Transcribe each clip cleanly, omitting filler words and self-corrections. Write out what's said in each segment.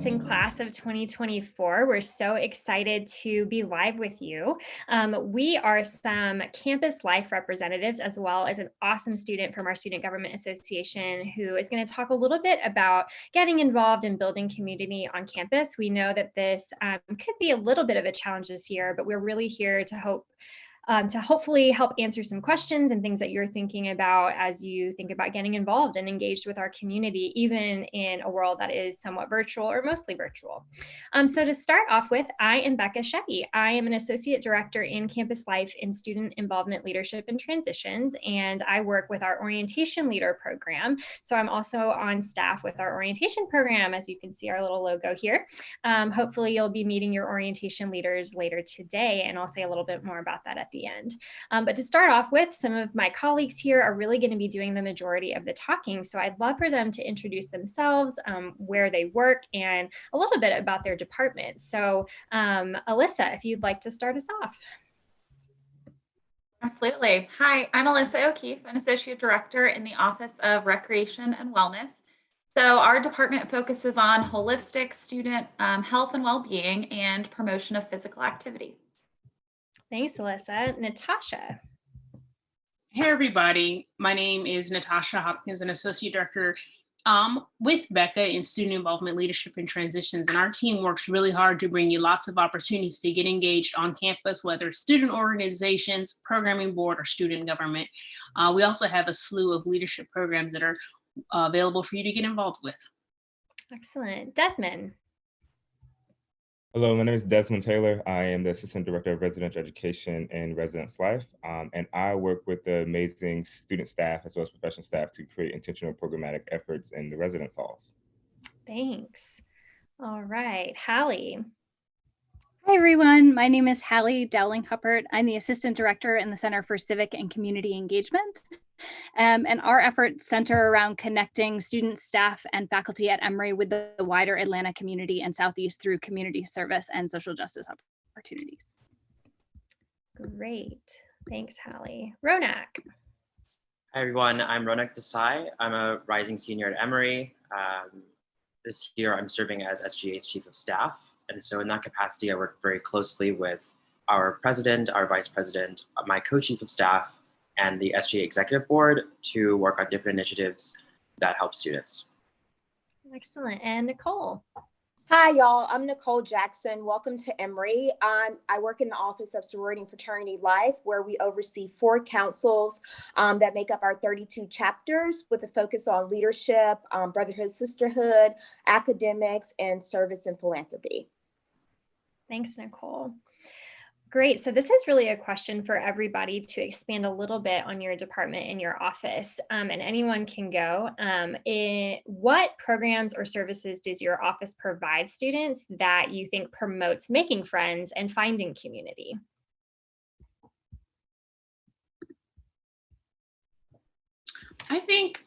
In class of 2024. We're so excited to be live with you. We are some campus life representatives, as well as an awesome student from our Student Government Association who is going to talk a little bit about getting involved in building community on campus. We know that this could be a little bit of a challenge this year, but we're really here to to hopefully help answer some questions and things that you're thinking about as you think about getting involved and engaged with our community, even in a world that is somewhat virtual or mostly virtual. So to start off with, I am Becca Shetty. I am an associate director in campus life in student involvement, leadership, and transitions, and I work with our orientation leader program. So I'm also on staff with our orientation program, as you can see our little logo here. Hopefully you'll be meeting your orientation leaders later today, and I'll say a little bit more about that at the end. But to start off with, some of my colleagues here are really going to be doing the majority of the talking. So I'd love for them to introduce themselves, where they work, and a little bit about their department. So Alyssa, if you'd like to start us off. Absolutely. Hi, I'm Alyssa O'Keefe, an Associate Director in the Office of Recreation and Wellness. So our department focuses on holistic student health and well-being and promotion of physical activity. Thanks, Alyssa. Natasha. Hey everybody, my name is Natasha Hopkins, an Associate Director with Becca in Student Involvement, Leadership, and Transitions. And our team works really hard to bring you lots of opportunities to get engaged on campus, whether student organizations, programming board, or student government. We also have a slew of leadership programs that are available for you to get involved with. Excellent. Desmond. Hello, my name is Desmond Taylor. I am the Assistant Director of Residential Education and Residence Life, and I work with the amazing student staff as well as professional staff to create intentional programmatic efforts in the residence halls. Thanks. All right, Hallie. Hi, everyone. My name is Hallie Dowling-Huppert. I'm the Assistant Director in the Center for Civic and Community Engagement. And our efforts center around connecting students, staff, and faculty at Emory with the wider Atlanta community and Southeast through community service and social justice opportunities. Great. Thanks, Hallie. Ronak. Hi, everyone. I'm Ronak Desai. I'm a rising senior at Emory. This year, I'm serving as SGA's Chief of Staff. And so in that capacity, I work very closely with our president, our vice president, my co-chief of staff, and the SGA Executive Board to work on different initiatives that help students. Excellent. And Nicole. Hi, y'all. I'm Nicole Jackson. Welcome to Emory. I work in the Office of Sorority and Fraternity Life, where we oversee 4 councils that make up our 32 chapters with a focus on leadership, brotherhood, sisterhood, academics, and service and philanthropy. Thanks, Nicole. Great. So this is really a question for everybody to expand a little bit on your department and your office, and anyone can go. What programs or services does your office provide students that you think promotes making friends and finding community? I think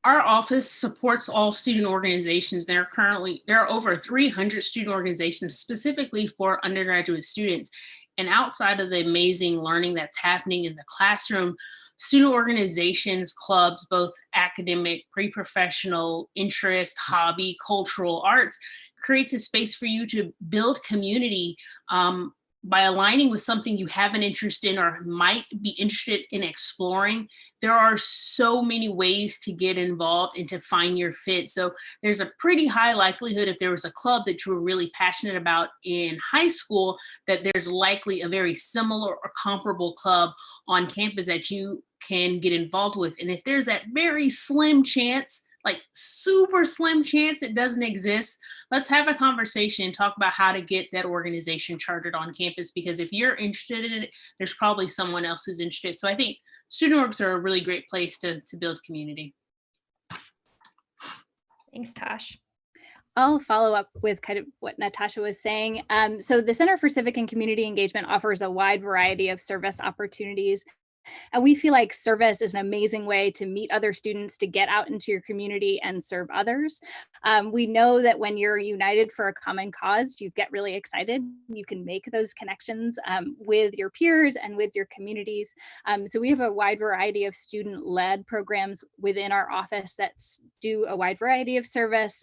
our office supports all student organizations. There are over 300 student organizations specifically for undergraduate students. And outside of the amazing learning that's happening in the classroom, student organizations, clubs, both academic, pre-professional, interest, hobby, cultural, arts, creates a space for you to build community by aligning with something you have an interest in or might be interested in exploring. There are so many ways to get involved and to find your fit. So there's a pretty high likelihood if there was a club that you were really passionate about in high school, that there's likely a very similar or comparable club on campus that you can get involved with. And if there's that very slim chance, like super slim chance it doesn't exist, let's have a conversation and talk about how to get that organization chartered on campus, because if you're interested in it, there's probably someone else who's interested. So I think student orgs are a really great place to build community. Thanks, Tosh. I'll follow up with kind of what Natasha was saying. So the Center for Civic and Community Engagement offers a wide variety of service opportunities. And we feel like service is an amazing way to meet other students, to get out into your community and serve others. We know that when you're united for a common cause, you get really excited. You can make those connections with your peers and with your communities. So we have a wide variety of student-led programs within our office that do a wide variety of service,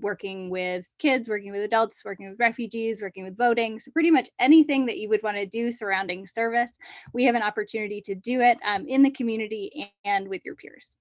working with kids, working with adults, working with refugees, working with voting. So pretty much anything that you would want to do surrounding service, we have an opportunity to do it in the community and with your peers.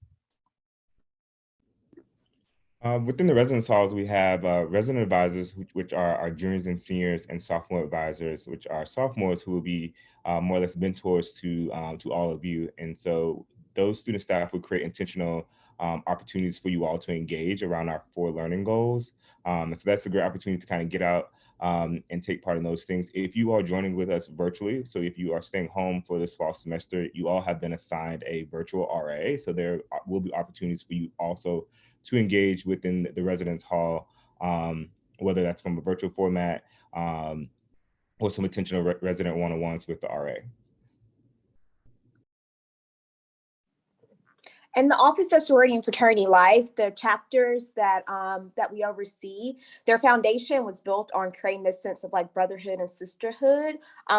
Within the residence halls, we have resident advisors, which are our juniors and seniors, and sophomore advisors, which are sophomores who will be more or less mentors to all of you. And so those student staff would create intentional opportunities for you all to engage around our 4 learning goals. And so that's a great opportunity to kind of get out and take part in those things. If you are joining with us virtually, so if you are staying home for this fall semester, you all have been assigned a virtual RA. So there will be opportunities for you also to engage within the residence hall, whether that's from a virtual format or some intentional resident one-on-ones with the RA. In the Office of Sorority and Fraternity Life, the chapters that we oversee, their foundation was built on creating this sense of like brotherhood and sisterhood,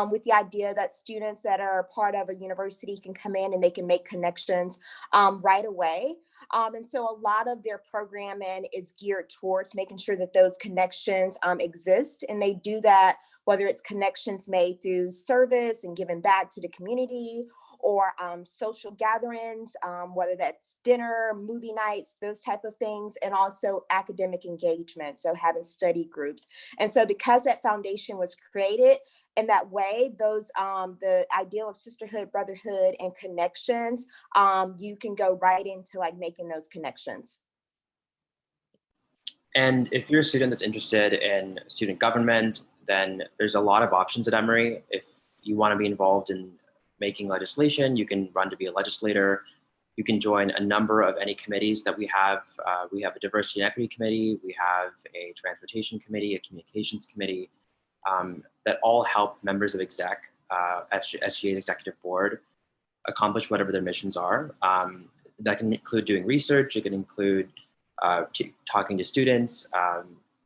with the idea that students that are part of a university can come in and they can make connections right away. And so a lot of their programming is geared towards making sure that those connections exist, and they do that whether it's connections made through service and giving back to the community, or social gatherings, whether that's dinner, movie nights, those type of things, and also academic engagement, so having study groups. And so because that foundation was created in that way, those the ideal of sisterhood, brotherhood, and connections, you can go right into like making those connections. And if you're a student that's interested in student government, then there's a lot of options at Emory. If you want to be involved in making legislation, you can run to be a legislator. You can join a number of any committees that we have. We have a diversity and equity committee. We have a transportation committee, a communications committee, that all help members of SGA's executive board accomplish whatever their missions are. That can include doing research. It can include talking to students.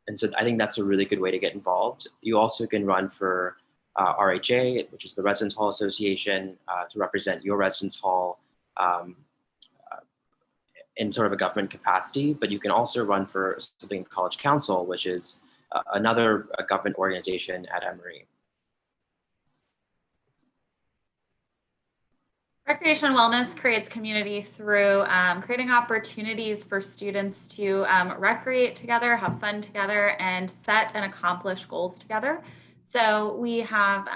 And so I think that's a really good way to get involved. You also can run for RHA, which is the Residence Hall Association, to represent your residence hall in sort of a government capacity. But you can also run for something College Council, which is another government organization at Emory. Recreation and wellness creates community through creating opportunities for students to recreate together, have fun together, and set and accomplish goals together. So we have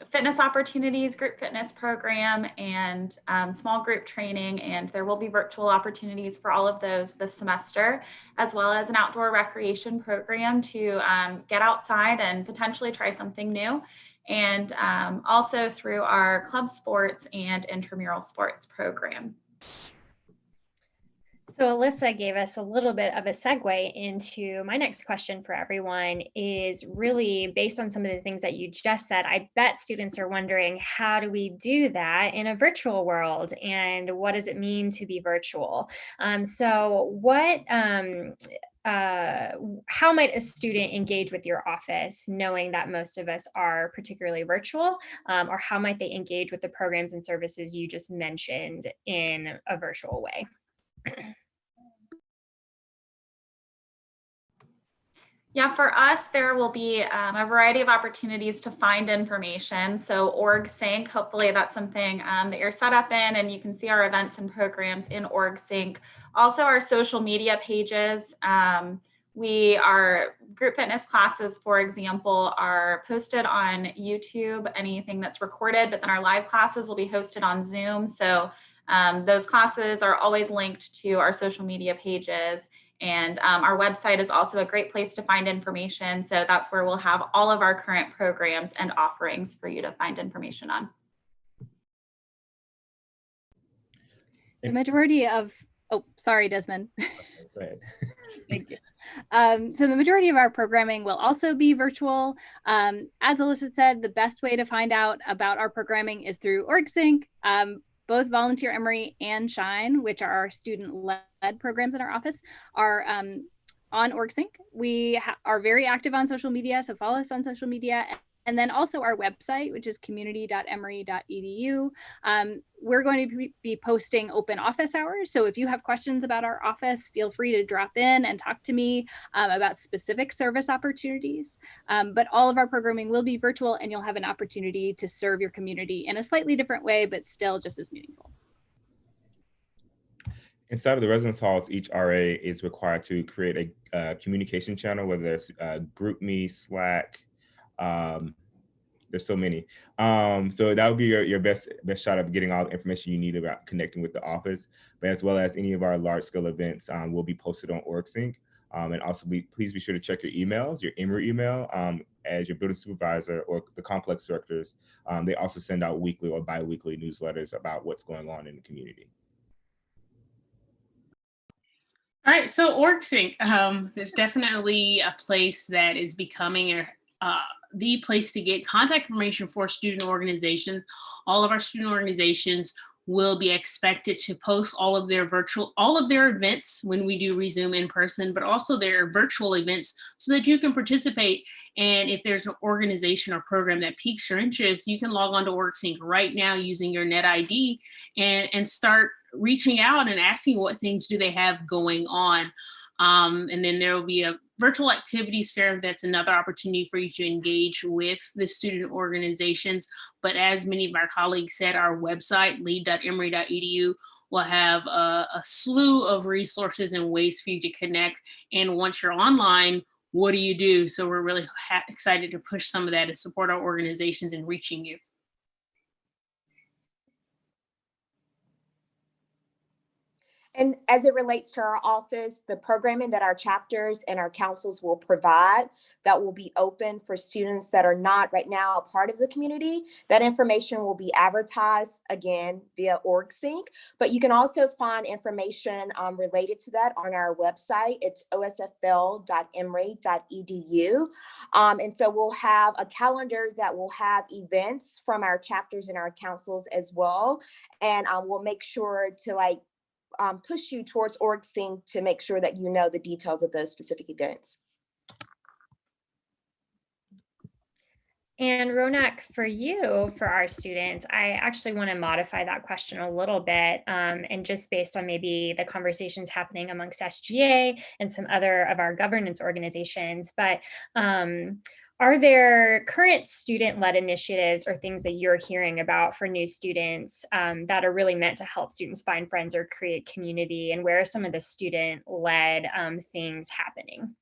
fitness opportunities, group fitness program, and small group training, and there will be virtual opportunities for all of those this semester, as well as an outdoor recreation program to get outside and potentially try something new. And also through our club sports and intramural sports program. So Alyssa gave us a little bit of a segue into my next question for everyone is really based on some of the things that you just said. I bet students are wondering, how do we do that in a virtual world? And what does it mean to be virtual? How might a student engage with your office knowing that most of us are particularly virtual, or how might they engage with the programs and services you just mentioned in a virtual way? Yeah, for us, there will be a variety of opportunities to find information. So OrgSync, hopefully that's something that you're set up in, and you can see our events and programs in OrgSync. Also our social media pages. Our group fitness classes, for example, are posted on YouTube, anything that's recorded, but then our live classes will be hosted on Zoom. So those classes are always linked to our social media pages. And our website is also a great place to find information. So that's where we'll have all of our current programs and offerings for you to find information on. The majority of, oh, sorry, Desmond. Go ahead. Thank you. So the majority of our programming will also be virtual. As Alyssa said, the best way to find out about our programming is through OrgSync. Both Volunteer Emory and Shine, which are our student-led programs in our office, are on OrgSync. We are very active on social media, so follow us on social media. And then also our website, which is community.emory.edu. We're going to be posting open office hours. So if you have questions about our office, feel free to drop in and talk to me about specific service opportunities. But all of our programming will be virtual, and you'll have an opportunity to serve your community in a slightly different way, but still just as meaningful. Inside of the residence halls, each RA is required to create a communication channel, whether it's GroupMe, Slack, there's so many. So that would be your best shot of getting all the information you need about connecting with the office, but as well as any of our large scale events will be posted on OrgSync. And also please be sure to check your emails, your Emory email, as your building supervisor or the complex directors. They also send out weekly or bi-weekly newsletters about what's going on in the community. All right, so OrgSync is definitely a place that is becoming the place to get contact information for student organizations. All of our student organizations will be expected to post all of their events when we do resume in person, but also their virtual events so that you can participate. And if there's an organization or program that piques your interest, you can log on to OrgSync right now using your net ID and start reaching out and asking what things do they have going on. And then there will be a virtual activities fair. That's another opportunity for you to engage with the student organizations. But as many of our colleagues said, our website, lead.emory.edu, will have a slew of resources and ways for you to connect. And once you're online, what do you do? So we're really excited to push some of that and support our organizations in reaching you. And as it relates to our office, the programming that our chapters and our councils will provide that will be open for students that are not right now a part of the community, that information will be advertised again via OrgSync, but you can also find information related to that on our website. It's osfl.emory.edu. And so we'll have a calendar that will have events from our chapters and our councils as well. And we'll make sure to push you towards OrgSync to make sure that you know the details of those specific events. And Ronak, for you, for our students, I actually want to modify that question a little bit, and just based on maybe the conversations happening amongst SGA and some other of our governance organizations, but are there current student-led initiatives or things that you're hearing about for new students that are really meant to help students find friends or create community? And where are some of the student-led things happening?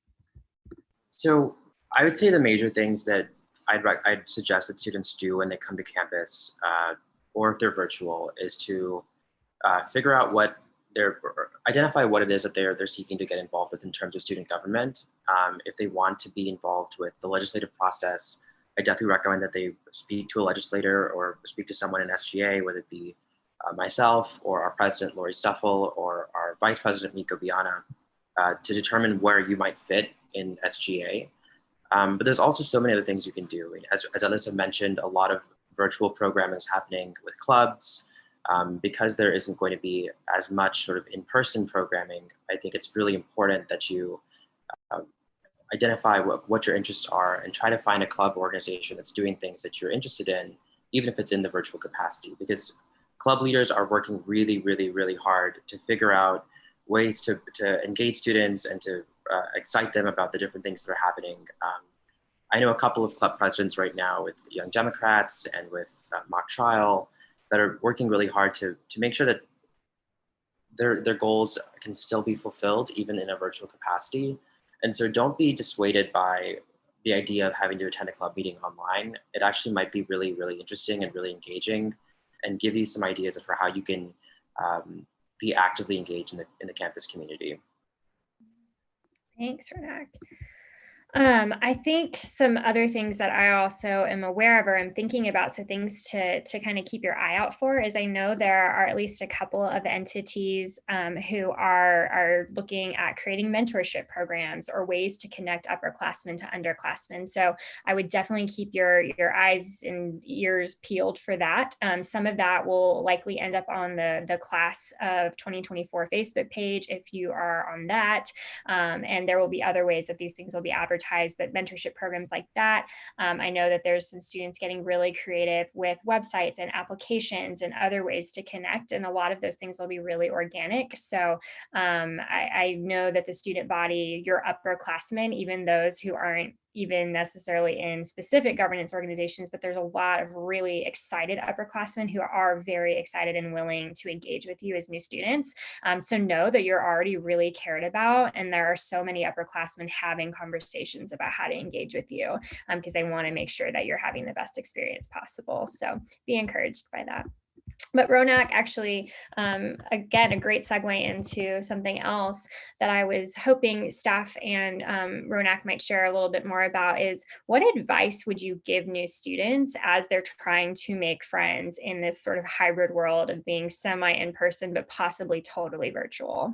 So I would say the major things that I'd suggest that students do when they come to campus, or if they're virtual, is to figure out identify what it is that they're seeking to get involved with in terms of student government. If they want to be involved with the legislative process, I definitely recommend that they speak to a legislator or speak to someone in SGA, whether it be myself or our president, Lori Stuffel, or our vice president, Miko Biana, to determine where you might fit in SGA. But there's also so many other things you can do. I mean, as Alyssa mentioned, a lot of virtual programming is happening with clubs. Because there isn't going to be as much sort of in-person programming, I think it's really important that you identify what your interests are and try to find a club organization that's doing things that you're interested in, even if it's in the virtual capacity, because club leaders are working really, really, really hard to figure out ways to engage students and to excite them about the different things that are happening. I know a couple of club presidents right now with Young Democrats and with Mock Trial that are working really hard to make sure that their goals can still be fulfilled even in a virtual capacity. And so don't be dissuaded by the idea of having to attend a club meeting online. It actually might be really, really interesting and really engaging and give you some ideas for how you can be actively engaged in the campus community. Thanks, Ronak. I think some other things that I also am aware of or I'm thinking about, so things to kind of keep your eye out for, is I know there are at least a couple of entities who are looking at creating mentorship programs or ways to connect upperclassmen to underclassmen. So I would definitely keep your eyes and ears peeled for that. Some of that will likely end up on the class of 2024 Facebook page if you are on that. And there will be other ways that these things will be advertised, but mentorship programs like that. I know that there's some students getting really creative with websites and applications and other ways to connect. And a lot of those things will be really organic. So I know that the student body, your upperclassmen, even those who aren't even necessarily in specific governance organizations, but there's a lot of really excited upperclassmen who are very excited and willing to engage with you as new students. So know that you're already really cared about, and there are so many upperclassmen having conversations about how to engage with you because they want to make sure that you're having the best experience possible. So be encouraged by that. But Ronak, actually, again, a great segue into something else that I was hoping staff and Ronak might share a little bit more about is what advice would you give new students as they're trying to make friends in this sort of hybrid world of being semi in person, but possibly totally virtual?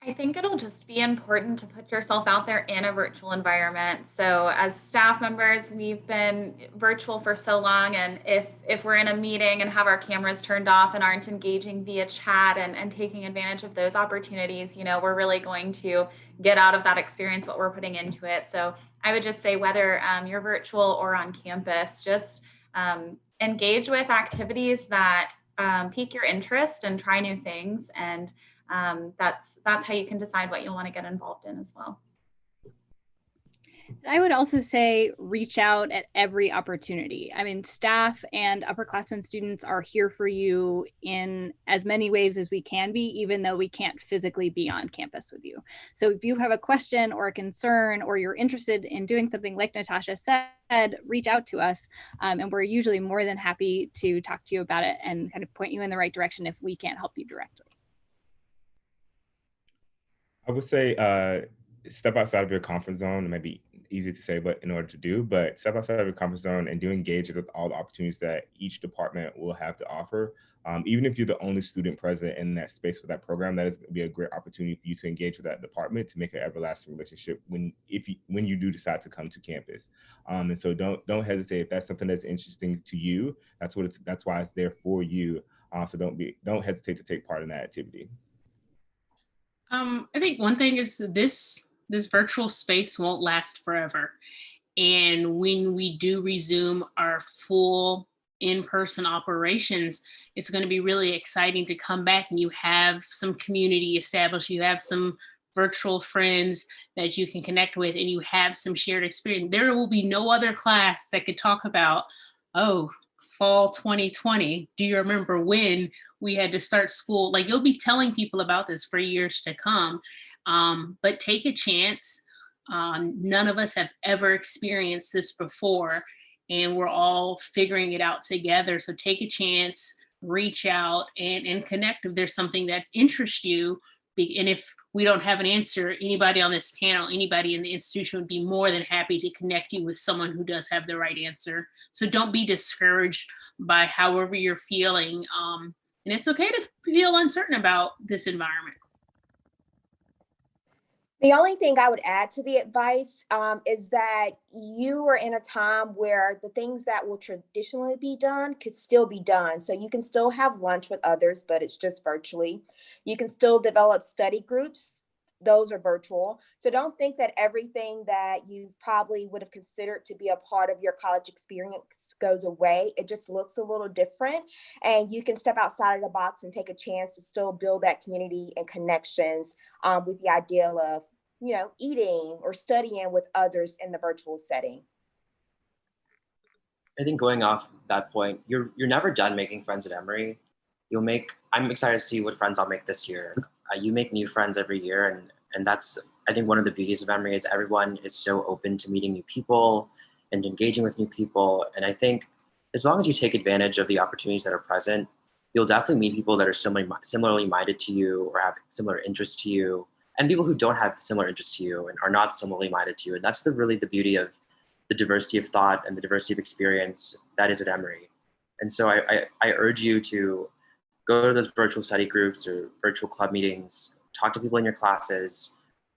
I think it'll just be important to put yourself out there in a virtual environment. So as staff members, we've been virtual for so long. And if we're in a meeting and have our cameras turned off and aren't engaging via chat and taking advantage of those opportunities, we're really going to get out of that experience what we're putting into it. So I would just say whether you're virtual or on campus, just engage with activities that pique your interest and try new things. And that's how you can decide what you want to get involved in as well. I would also say reach out at every opportunity. I mean, staff and upperclassmen students are here for you in as many ways as we can be, even though we can't physically be on campus with you. So if you have a question or a concern, or you're interested in doing something like Natasha said, reach out to us. And we're usually more than happy to talk to you about it and kind of point you in the right direction if we can't help you directly. I would say step outside of your comfort zone. It might be easy to say, but in order to do, but step outside of your comfort zone and do engage with all the opportunities that each department will have to offer. Even if you're the only student present in that space for that program, that is going to be a great opportunity for you to engage with that department to make an everlasting relationship when you do decide to come to campus. And so don't hesitate if that's something that's interesting to you. That's why it's there for you. So don't hesitate to take part in that activity. I think one thing is this virtual space won't last forever. And when we do resume our full in-person operations, it's going to be really exciting to come back and you have some community established, you have some virtual friends that you can connect with, and you have some shared experience. There will be no other class that could talk about, oh, fall 2020, do you remember when we had to start school? Like, you'll be telling people about this for years to come. But take a chance. None of us have ever experienced this before, and we're all figuring it out together. So take a chance, reach out and connect if there's something that interests you. And if we don't have an answer, anybody on this panel, anybody in the institution would be more than happy to connect you with someone who does have the right answer. So don't be discouraged by however you're feeling. And it's okay to feel uncertain about this environment. The only thing I would add to the advice is that you are in a time where the things that will traditionally be done could still be done. So you can still have lunch with others, but it's just virtually. You can still develop study groups. Those are virtual. So don't think that everything that you probably would have considered to be a part of your college experience goes away. It just looks a little different. And you can step outside of the box and take a chance to still build that community and connections with the ideal of, eating or studying with others in the virtual setting. I think going off that point, you're never done making friends at Emory. I'm excited to see what friends I'll make this year. You make new friends every year, and that's, I think, one of the beauties of Emory is everyone is so open to meeting new people and engaging with new people. And I think as long as you take advantage of the opportunities that are present, you'll definitely meet people that are similarly minded to you or have similar interests to you, and people who don't have similar interests to you and are not similarly minded to you. And that's really the beauty of the diversity of thought and the diversity of experience that is at Emory. And so I urge you to go to those virtual study groups or virtual club meetings, talk to people in your classes,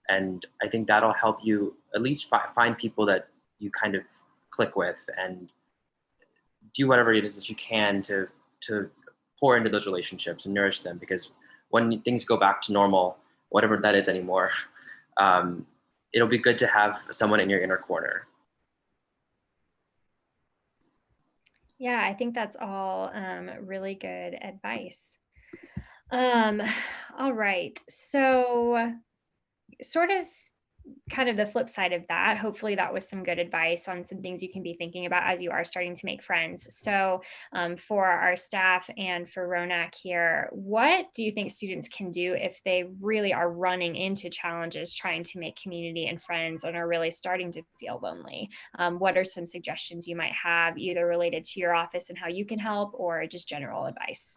and I think that'll help you at least find people that you kind of click with and do whatever it is that you can to pour into those relationships and nourish them, because when things go back to normal, whatever that is anymore, it'll be good to have someone in your inner corner. Yeah, I think that's all really good advice. Um, all right. So sort of kind of the flip side of that, hopefully that was some good advice on some things you can be thinking about as you are starting to make friends. So for our staff and for Ronak here, what do you think students can do if they really are running into challenges trying to make community and friends and are really starting to feel lonely? What are some suggestions you might have, either related to your office and how you can help, or just general advice?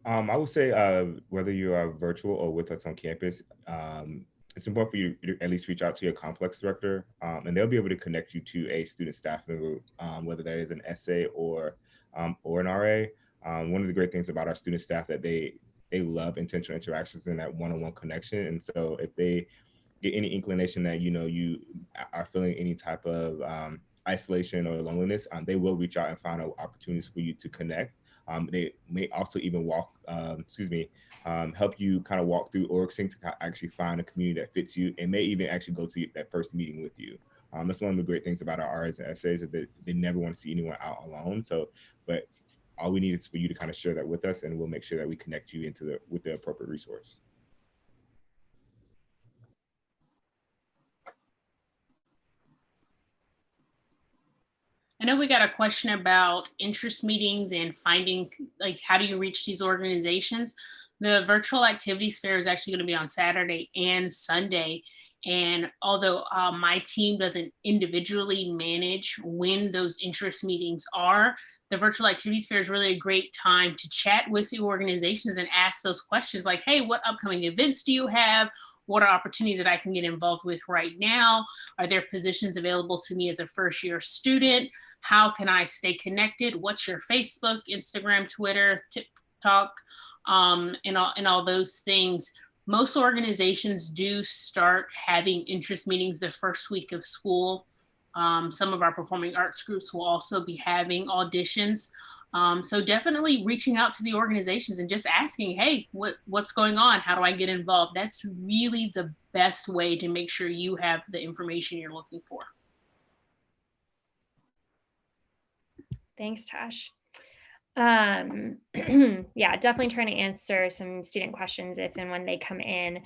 I would say whether you are virtual or with us on campus, it's important for you to at least reach out to your complex director, and they'll be able to connect you to a student staff member, whether that is an SA or an RA. One of the great things about our student staff that they love intentional interactions and that one-on-one connection. And so if they get any inclination that you are feeling any type of isolation or loneliness, they will reach out and find opportunities for you to connect. They may also even help you kind of walk through org sync to actually find a community that fits you, and may even actually go to that first meeting with you. That's one of the great things about our RAs and SAs, is that they never want to see anyone out alone. So, but all we need is for you to kind of share that with us, and we'll make sure that we connect you with the appropriate resource. I know we got a question about interest meetings and finding, like, how do you reach these organizations? The virtual activities fair is actually going to be on Saturday and Sunday. And although my team doesn't individually manage when those interest meetings are, the virtual activities fair is really a great time to chat with the organizations and ask those questions like, hey, what upcoming events do you have? What are opportunities that I can get involved with right now? Are there positions available to me as a first year student? How can I stay connected? What's your Facebook, Instagram, Twitter, TikTok, and all those things? Most organizations do start having interest meetings the first week of school. Some of our performing arts groups will also be having auditions. So definitely reaching out to the organizations and just asking, hey, what's going on? How do I get involved? That's really the best way to make sure you have the information you're looking for. Thanks, Tash. Yeah, definitely trying to answer some student questions if and when they come in.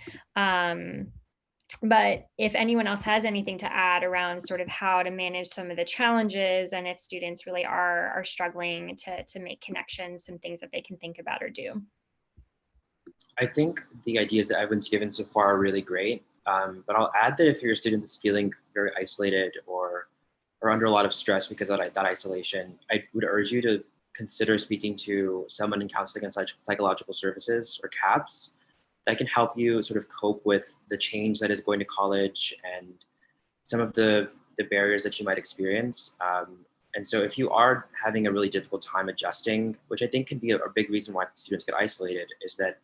But if anyone else has anything to add around sort of how to manage some of the challenges, and if students really are struggling to make connections, some things that they can think about or do. I think the ideas that everyone's given so far are really great. But I'll add that if you're a student that's feeling very isolated or under a lot of stress because of that isolation, I would urge you to consider speaking to someone in counseling and psychological services or CAPS that can help you sort of cope with the change that is going to college and some of the barriers that you might experience. And so if you are having a really difficult time adjusting, which I think can be a big reason why students get isolated, is that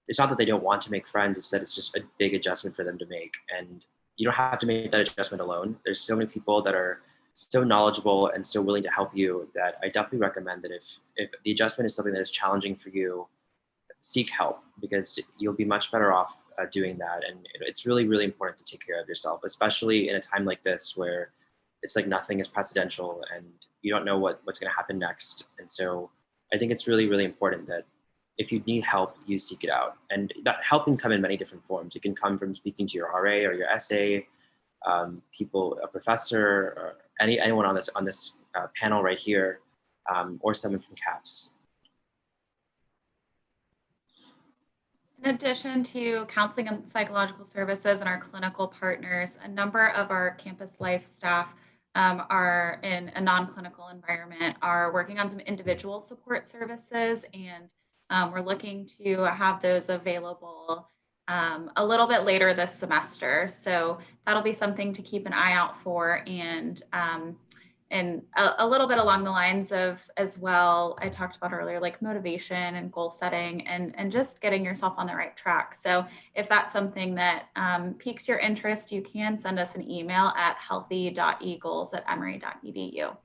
it's not that they don't want to make friends, it's that it's just a big adjustment for them to make. And you don't have to make that adjustment alone. There's so many people that are so knowledgeable and so willing to help you that I definitely recommend that if the adjustment is something that is challenging for you, seek help, because you'll be much better off doing that. And it's really, really important to take care of yourself, especially in a time like this where it's like nothing is precedential and you don't know what's going to happen next. And so I think it's really, really important that if you need help, you seek it out. And that help can come in many different forms. It can come from speaking to your RA or your SA, people, a professor, or anyone on this panel right here, or someone from CAPS. In addition to counseling and psychological services and our clinical partners, a number of our campus life staff are in a non-clinical environment, are working on some individual support services, and we're looking to have those available a little bit later this semester. So that'll be something to keep an eye out for. And a little bit along the lines of, as well, I talked about earlier, like motivation and goal setting and just getting yourself on the right track. So if that's something that piques your interest, you can send us an email at healthy.eagles@emory.edu.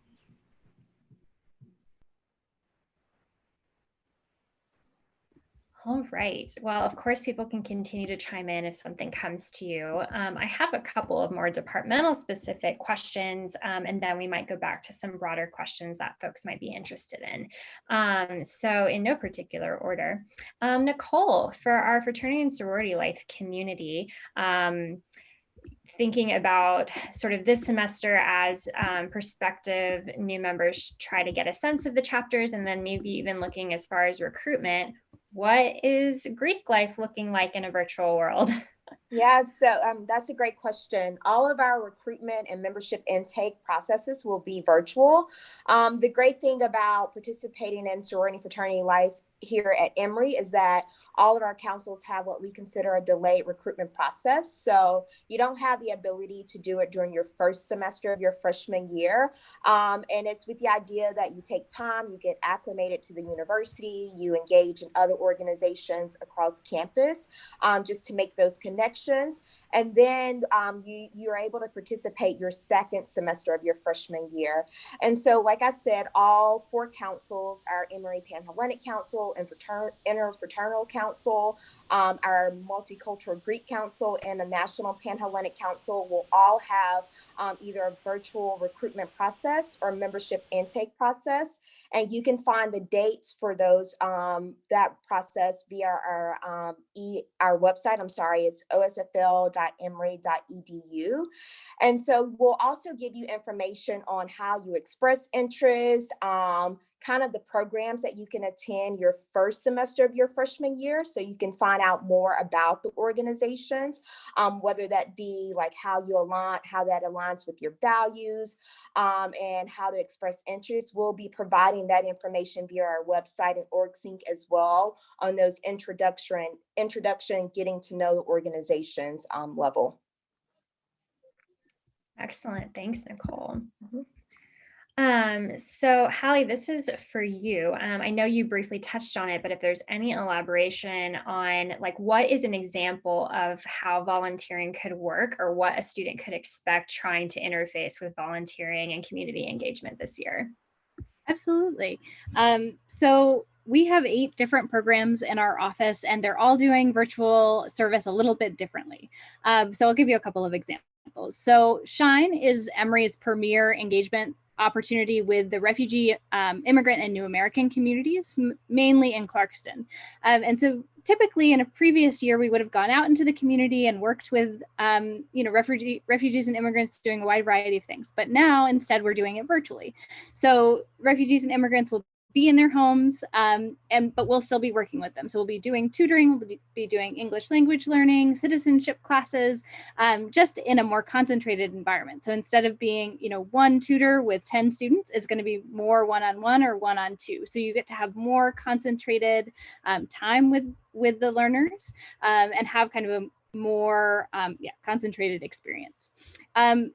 All right. Well, of course, people can continue to chime in if something comes to you. I have a couple of more departmental specific questions, and then we might go back to some broader questions that folks might be interested in. So in no particular order, Nicole, for our fraternity and sorority life community, thinking about sort of this semester as prospective new members try to get a sense of the chapters, and then maybe even looking as far as recruitment, what is Greek life looking like in a virtual world? Yeah, so that's a great question. All of our recruitment and membership intake processes will be virtual. The great thing about participating in sorority and fraternity life here at Emory is that all of our councils have what we consider a delayed recruitment process. So you don't have the ability to do it during your first semester of your freshman year. And it's with the idea that you take time, you get acclimated to the university, you engage in other organizations across campus just to make those connections. And then you're able to participate your second semester of your freshman year. And so, like I said, all 4 councils, our Emory Panhellenic Council and Interfraternal Council, our Multicultural Greek Council, and the National Panhellenic Council will all have either a virtual recruitment process or membership intake process. And you can find the dates for those that process via our website. I'm sorry, it's osfl.emory.edu. And so we'll also give you information on how you express interest, kind of the programs that you can attend your first semester of your freshman year, so you can find out more about the organizations, whether that be like how that aligns with your values, and how to express interest. We'll be providing that information via our website and OrgSync as well on those introduction, getting to know the organizations level. Excellent. Thanks, Nicole. Mhm. So Hallie, this is for you. I know you briefly touched on it, but if there's any elaboration on like what is an example of how volunteering could work or what a student could expect trying to interface with volunteering and community engagement this year. Absolutely. So we have 8 different programs in our office, and they're all doing virtual service a little bit differently. So I'll give you a couple of examples. So Shine is Emory's premier engagement opportunity with the refugee, immigrant, and new American communities, mainly in Clarkston. And so typically in a previous year, we would have gone out into the community and worked with, refugees and immigrants doing a wide variety of things. But now instead we're doing it virtually. So refugees and immigrants will be in their homes, but we'll still be working with them. So we'll be doing tutoring, we'll be doing English language learning, citizenship classes, just in a more concentrated environment. So instead of being, one tutor with 10 students, it's going to be more one-on-one or one-on-2. So you get to have more concentrated time with the learners and have kind of a more concentrated experience. And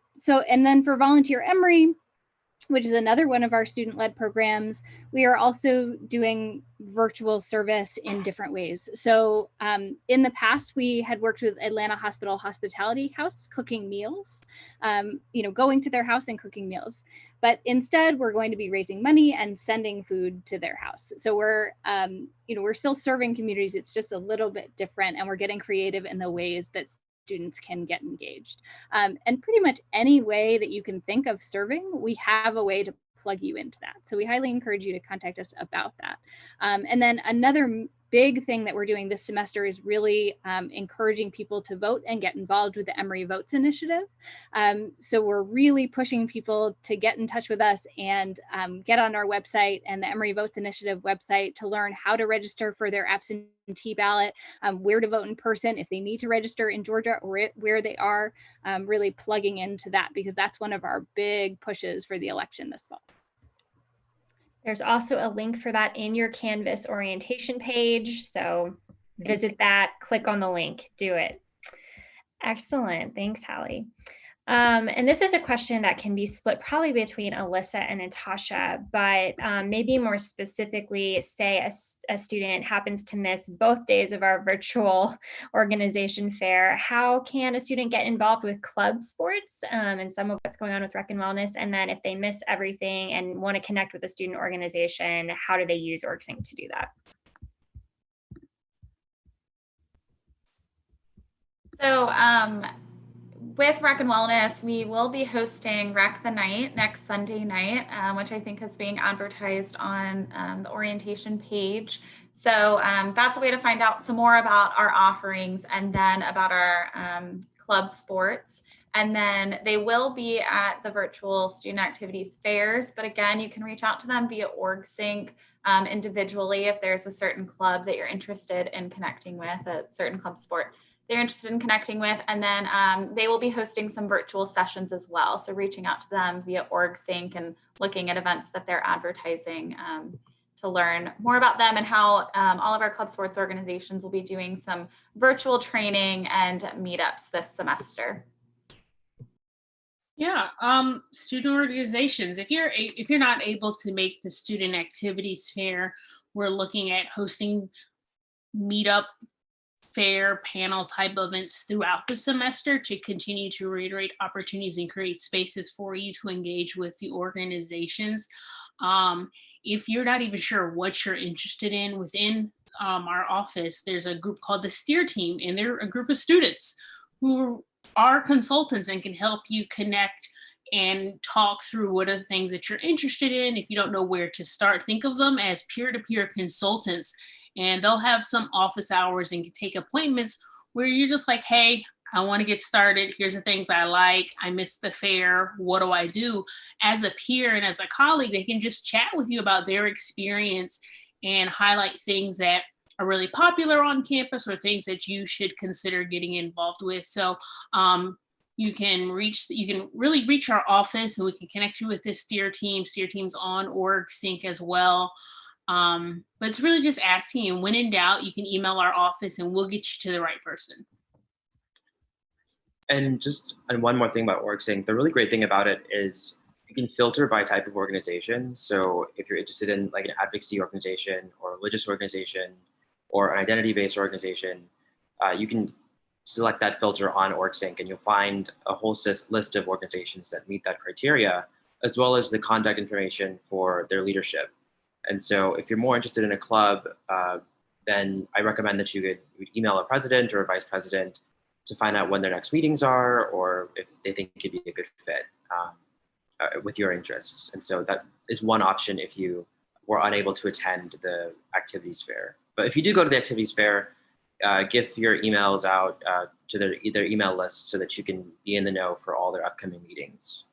then for Volunteer Emory, which is another one of our student-led programs, we are also doing virtual service in different ways. So in the past, we had worked with Atlanta Hospital Hospitality House cooking meals, going to their house and cooking meals. But instead, we're going to be raising money and sending food to their house. So we're still serving communities. It's just a little bit different, and we're getting creative in the ways that students can get engaged. And pretty much any way that you can think of serving, we have a way to plug you into that. So we highly encourage you to contact us about that. And then another big thing that we're doing this semester is really encouraging people to vote and get involved with the Emory Votes Initiative. So we're really pushing people to get in touch with us and get on our website and the Emory Votes Initiative website to learn how to register for their absentee ballot, where to vote in person if they need to register in Georgia or where they are, really plugging into that because that's one of our big pushes for the election this fall. There's also a link for that in your Canvas orientation page. So visit that, click on the link, do it. Excellent. Thanks, Hallie. And this is a question that can be split probably between Alyssa and Natasha, but maybe more specifically, say a student happens to miss both days of our virtual organization fair. How can a student get involved with club sports and some of what's going on with Rec and Wellness? And then if they miss everything and want to connect with a student organization, how do they use OrgSync to do that? So with Rec and Wellness, we will be hosting Rec the Night next Sunday night, which I think is being advertised on the orientation page. So that's a way to find out some more about our offerings and then about our club sports. And then they will be at the virtual student activities fairs. But again, you can reach out to them via OrgSync individually if there's a certain club that you're interested in connecting with, a certain club sport they're interested in connecting with. And then they will be hosting some virtual sessions as well. So reaching out to them via OrgSync and looking at events that they're advertising to learn more about them and how all of our club sports organizations will be doing some virtual training and meetups this semester. Yeah, student organizations. If you're not able to make the student activities fair, we're looking at hosting meetup fair panel type events throughout the semester to continue to reiterate opportunities and create spaces for you to engage with the organizations. If you're not even sure what you're interested in within our office, there's a group called the Steer Team, and they're a group of students who are consultants and can help you connect and talk through what are the things that you're interested in. If you don't know where to start, think of them as peer-to-peer consultants, and they'll have some office hours and can take appointments where you're just like, hey, I want to get started. Here's the things I like. I missed the fair. What do I do? As a peer and as a colleague, they can just chat with you about their experience and highlight things that are really popular on campus or things that you should consider getting involved with. So you can really reach our office, and we can connect you with this Steer Team. Steer Team's on OrgSync as well. But it's really just asking, and when in doubt, you can email our office and we'll get you to the right person. And one more thing about OrgSync, the really great thing about it is you can filter by type of organization. So if you're interested in like an advocacy organization or a religious organization or an identity-based organization, you can select that filter on OrgSync and you'll find a whole list of organizations that meet that criteria, as well as the contact information for their leadership. And so if you're more interested in a club, then I recommend that you would email a president or a vice president to find out when their next meetings are, or if they think it could be a good fit with your interests. And so that is one option if you were unable to attend the activities fair. But if you do go to the activities fair, give your emails out to their email list so that you can be in the know for all their upcoming meetings.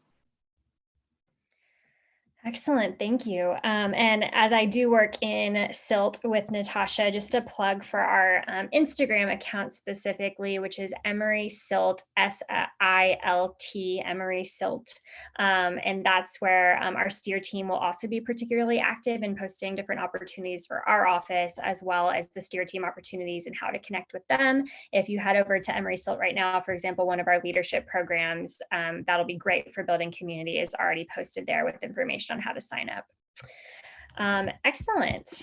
Excellent, thank you. And as I do work in SILT with Natasha, just a plug for our Instagram account specifically, which is Emory SILT, SILT, Emory SILT. And that's where our Steer team will also be particularly active in posting different opportunities for our office, as well as the Steer team opportunities and how to connect with them. If you head over to Emory SILT right now, for example, one of our leadership programs, that'll be great for building community, is already posted there with information on how to sign up. Excellent.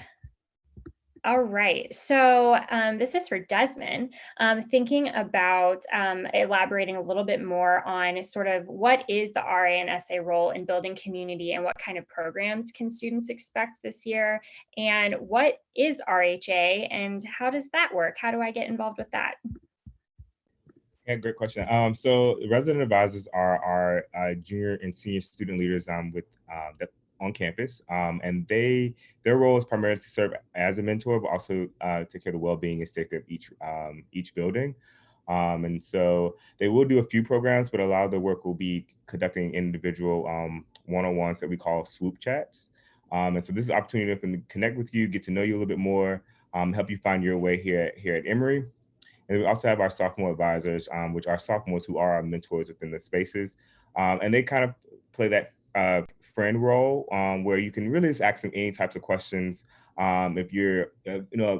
All right, so this is for Desmond, thinking about elaborating a little bit more on sort of what is the RA and SA role in building community and what kind of programs can students expect this year, and what is RHA and how does that work? How do I get involved with that? Yeah, great question. So resident advisors are our junior and senior student leaders that on campus, and their role is primarily to serve as a mentor, but also take care of the well-being and safety of each building. And so they will do a few programs, but a lot of the work will be conducting individual one-on-ones that we call swoop chats. And so this is an opportunity for them to connect with you, get to know you a little bit more, help you find your way here at Emory. And we also have our sophomore advisors, which are sophomores who are our mentors within the spaces. And they kind of play that friend role where you can really just ask them any types of questions. If you're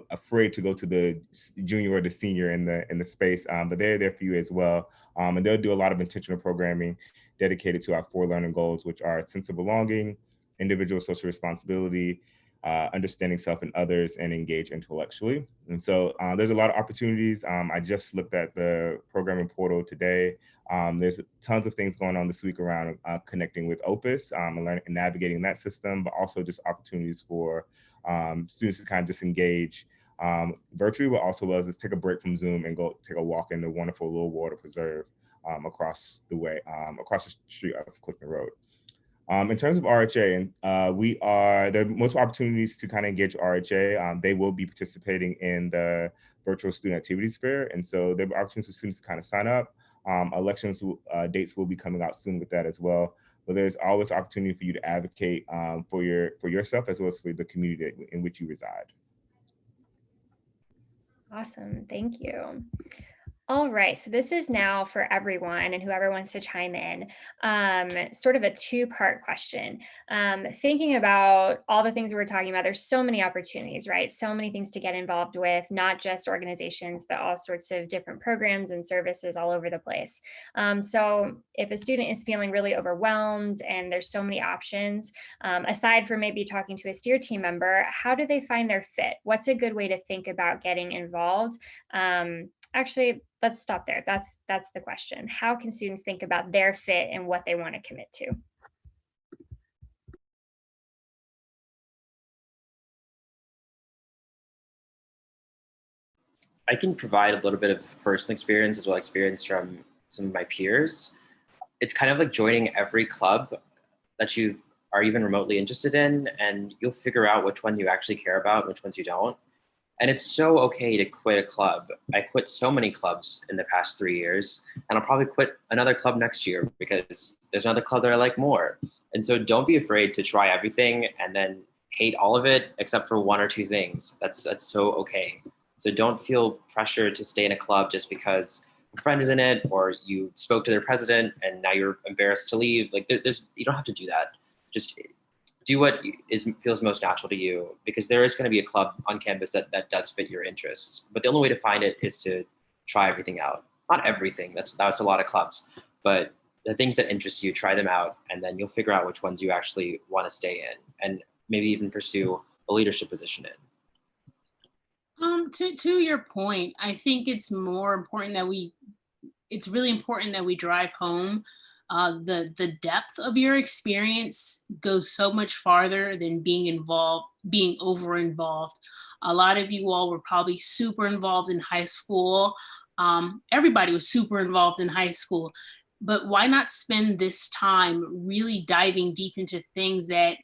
afraid to go to the junior or the senior in the space, but they're there for you as well. And they'll do a lot of intentional programming dedicated to our 4 learning goals, which are sense of belonging, individual social responsibility, understanding self and others, and engage intellectually. And so there's a lot of opportunities. I just looked at the programming portal today. There's tons of things going on this week around connecting with Opus and learning and navigating that system, but also just opportunities for students to kind of disengage Virtually, what also was is take a break from Zoom and go take a walk in the wonderful little water preserve across the way, across the street of Clifton Road. In terms of RHA, there are multiple opportunities to kind of engage RHA. They will be participating in the virtual student activities fair. And so there are opportunities for students to kind of sign up. Elections dates will be coming out soon with that as well. But there's always opportunity for you to advocate for yourself as well as for the community in which you reside. Awesome. Thank you. All right, so this is now for everyone and whoever wants to chime in, sort of a two-part question. Thinking about all the things we were talking about, there's so many opportunities, right? So many things to get involved with, not just organizations, but all sorts of different programs and services all over the place. So if a student is feeling really overwhelmed and there's so many options, aside from maybe talking to a STEER team member, how do they find their fit? What's a good way to think about getting involved? Actually, let's stop there. That's the question. How can students think about their fit and what they want to commit to? I can provide a little bit of personal experience as well as experience from some of my peers. It's kind of like joining every club that you are even remotely interested in, and you'll figure out which one you actually care about, which ones you don't. And it's so okay to quit a club. I quit so many clubs in the past 3 years, and I'll probably quit another club next year because there's another club that I like more. And so don't be afraid to try everything and then hate all of it except for one or two things. That's so okay. So don't feel pressure to stay in a club just because a friend is in it or you spoke to their president and now you're embarrassed to leave. Like you don't have to do that. Just do what feels most natural to you, because there is going to be a club on campus that does fit your interests. But the only way to find it is to try everything out. Not everything, that's a lot of clubs, but the things that interest you, try them out, and then you'll figure out which ones you actually want to stay in and maybe even pursue a leadership position in. To your point, I think it's really important that we drive home the depth of your experience goes so much farther than being over involved. A lot of you all were probably super involved in high school. Everybody was super involved in high school, but why not spend this time really diving deep into things that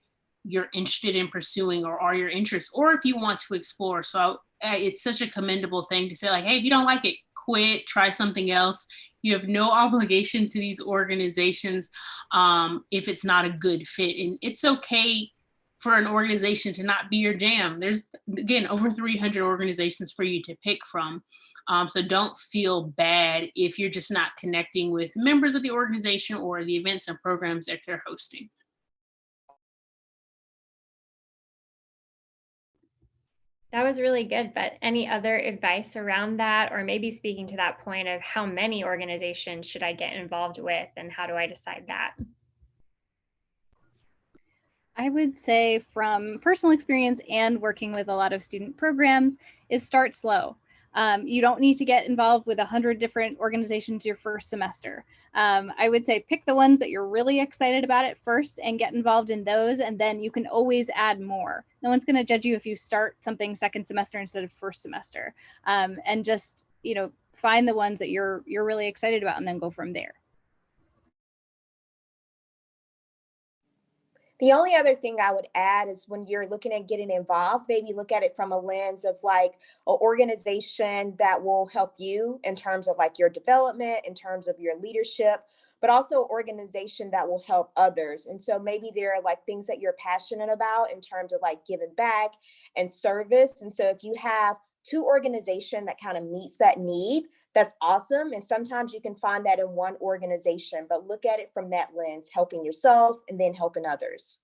you're interested in pursuing or are your interests, or if you want to explore. So it's such a commendable thing to say, like, hey, if you don't like it, quit, try something else. You have no obligation to these organizations if it's not a good fit. And it's okay for an organization to not be your jam. There's, again, over 300 organizations for you to pick from. So don't feel bad if you're just not connecting with members of the organization or the events and programs that they're hosting. That was really good, but any other advice around that, or maybe speaking to that point of how many organizations should I get involved with and how do I decide that? I would say from personal experience and working with a lot of student programs is start slow. You don't need to get involved with 100 different organizations your first semester. I would say pick the ones that you're really excited about at first and get involved in those, and then you can always add more. No one's going to judge you if you start something second semester instead of first semester. And just, find the ones that you're really excited about and then go from there. The only other thing I would add is when you're looking at getting involved, maybe look at it from a lens of like an organization that will help you in terms of like your development, in terms of your leadership, but also an organization that will help others. And so maybe there are like things that you're passionate about in terms of like giving back and service. And so if you have two organizations that kind of meets that need, that's awesome. And sometimes you can find that in one organization, but look at it from that lens, helping yourself and then helping others.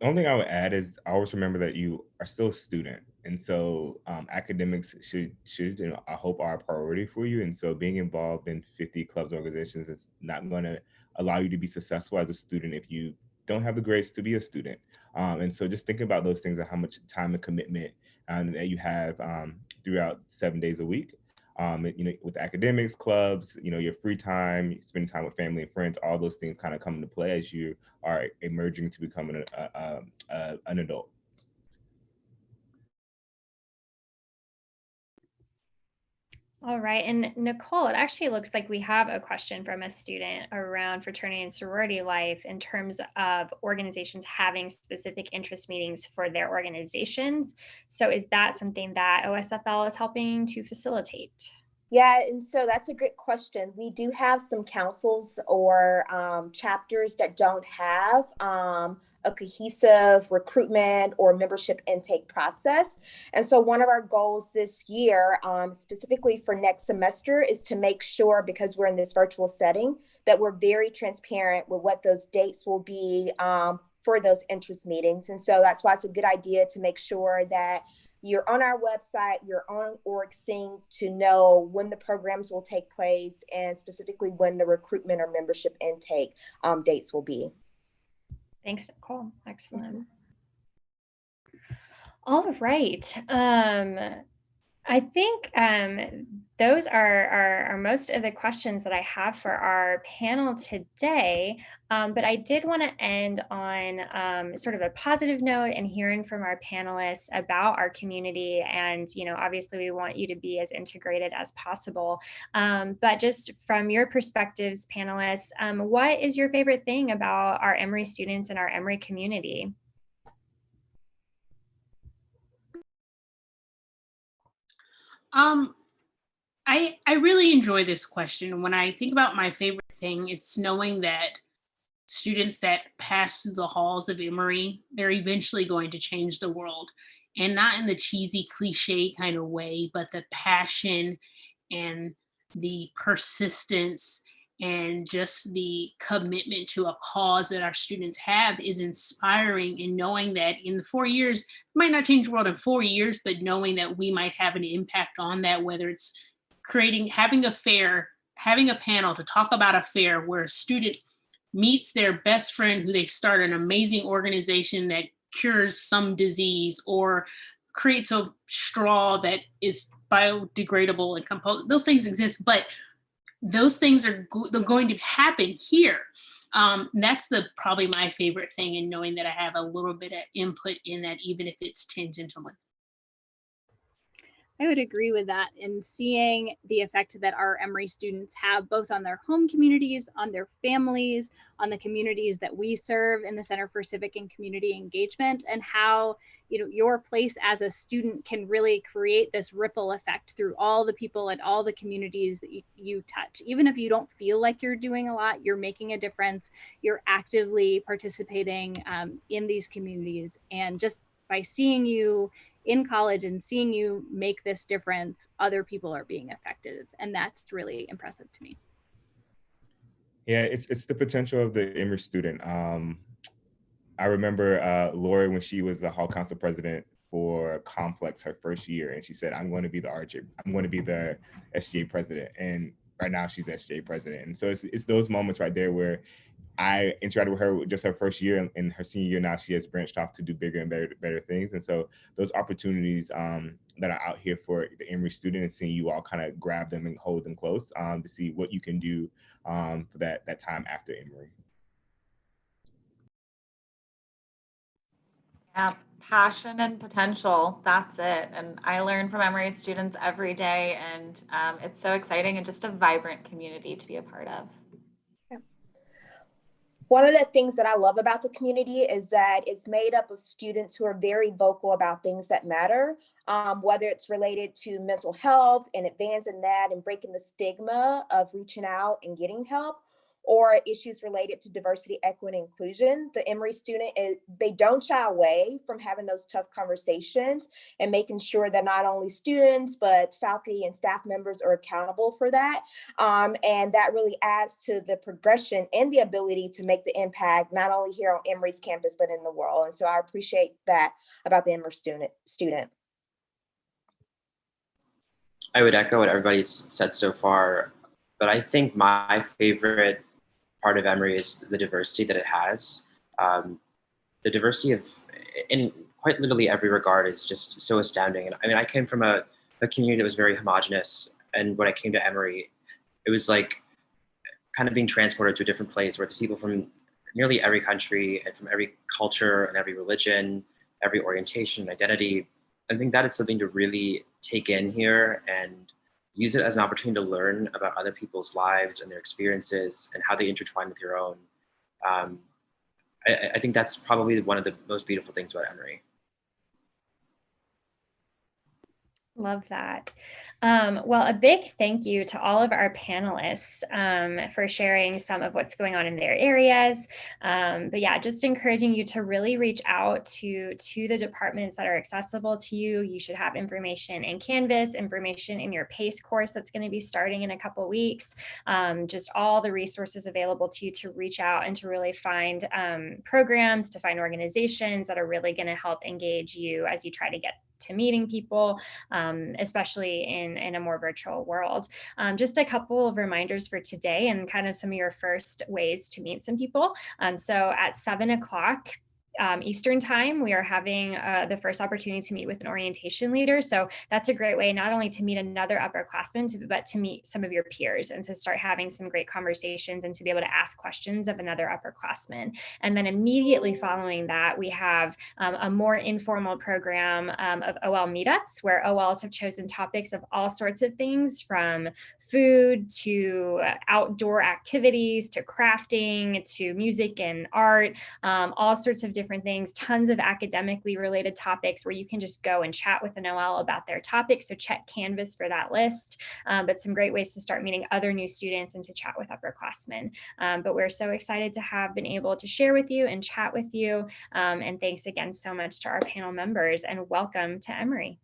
The only thing I would add is always remember that you are still a student. And so academics should I hope are a priority for you. And so being involved in 50 clubs and organizations is not going to allow you to be successful as a student if you don't have the grades to be a student. And so just thinking about those things and how much time and commitment that you have throughout 7 days a week. With academics, clubs, your free time, spending time with family and friends, all those things kind of come into play as you are emerging to become an adult. All right. And Nicole, it actually looks like we have a question from a student around fraternity and sorority life in terms of organizations having specific interest meetings for their organizations. So, is that something that OSFL is helping to facilitate? Yeah, and so that's a great question. We do have some councils or chapters that don't have a cohesive recruitment or membership intake process. And so one of our goals this year, specifically for next semester, is to make sure, because we're in this virtual setting, that we're very transparent with what those dates will be for those interest meetings. And so that's why it's a good idea to make sure that you're on our website, you're on OrgSync to know when the programs will take place and specifically when the recruitment or membership intake dates will be. Thanks, Nicole. Excellent. Mm-hmm. All right. I think those are most of the questions that I have for our panel today. But I did want to end on sort of a positive note and hearing from our panelists about our community. And, obviously we want you to be as integrated as possible. But just from your perspectives, panelists, what is your favorite thing about our Emory students and our Emory community? I really enjoy this question. When I think about my favorite thing, it's knowing that students that pass through the halls of Emory, they're eventually going to change the world. And not in the cheesy cliche kind of way, but the passion and the persistence and just the commitment to a cause that our students have is inspiring. And knowing that in the 4 years, might not change the world in 4 years, but knowing that we might have an impact on that, whether it's having a fair, having a panel to talk about a fair where a student meets their best friend who they start an amazing organization that cures some disease or creates a straw that is biodegradable and compost. Those things exist, but those things are they're going to happen here. That's probably my favorite thing, in knowing that I have a little bit of input in that, even if it's tangentially. I would agree with that, in seeing the effect that our Emory students have both on their home communities, on their families, on the communities that we serve in the Center for Civic and Community Engagement, and how your place as a student can really create this ripple effect through all the people and all the communities that you touch. Even if you don't feel like you're doing a lot, you're making a difference, you're actively participating in these communities. And just by seeing you in college and seeing you make this difference, other people are being affected. And that's really impressive to me. Yeah, it's the potential of the Emory student. I remember Lori, when she was the hall council president for Complex her first year, and she said, I'm going to be the RJ, I'm going to be the SGA president. And right now she's SGA president. And so it's those moments right there where I interacted with her just her first year, and in her senior year now she has branched off to do bigger and better things. And so those opportunities that are out here for the Emory student, and seeing you all kind of grab them and hold them close to see what you can do for that time after Emory. Yeah, passion and potential. That's it. And I learn from Emory students every day, and it's so exciting and just a vibrant community to be a part of. One of the things that I love about the community is that it's made up of students who are very vocal about things that matter, whether it's related to mental health and advancing that and breaking the stigma of reaching out and getting help, or issues related to diversity, equity, and inclusion. The Emory student, they don't shy away from having those tough conversations and making sure that not only students, but faculty and staff members are accountable for that. And that really adds to the progression and the ability to make the impact, not only here on Emory's campus, but in the world. And so I appreciate that about the Emory student. I would echo what everybody's said so far, but I think my favorite part of Emory is the diversity that it has. The diversity in quite literally every regard is just so astounding. And I mean, I came from a community that was very homogenous, and when I came to Emory, it was like kind of being transported to a different place where there's people from nearly every country and from every culture and every religion, every orientation, identity. I think that is something to really take in here and use it as an opportunity to learn about other people's lives and their experiences and how they intertwine with your own. I think that's probably one of the most beautiful things about Emory. Love that. Well, a big thank you to all of our panelists for sharing some of what's going on in their areas. But yeah, just encouraging you to really reach out to the departments that are accessible to you. You should have information in Canvas, information in your PACE course that's going to be starting in a couple weeks, just all the resources available to you to reach out and to really find programs, to find organizations that are really going to help engage you as you try to get to meeting people, especially in a more virtual world. Just a couple of reminders for today and kind of some of your first ways to meet some people. So at 7 o'clock, Eastern time, we are having the first opportunity to meet with an orientation leader. So that's a great way not only to meet another upperclassman, but to meet some of your peers and to start having some great conversations and to be able to ask questions of another upperclassman. And then immediately following that, we have a more informal program of OL meetups where OLs have chosen topics of all sorts of things, from food to outdoor activities to crafting to music and art, all sorts of different things, tons of academically related topics where you can just go and chat with an OL about their topic. So check Canvas for that list, but some great ways to start meeting other new students and to chat with upperclassmen. But we're so excited to have been able to share with you and chat with you. And thanks again so much to our panel members, and welcome to Emory.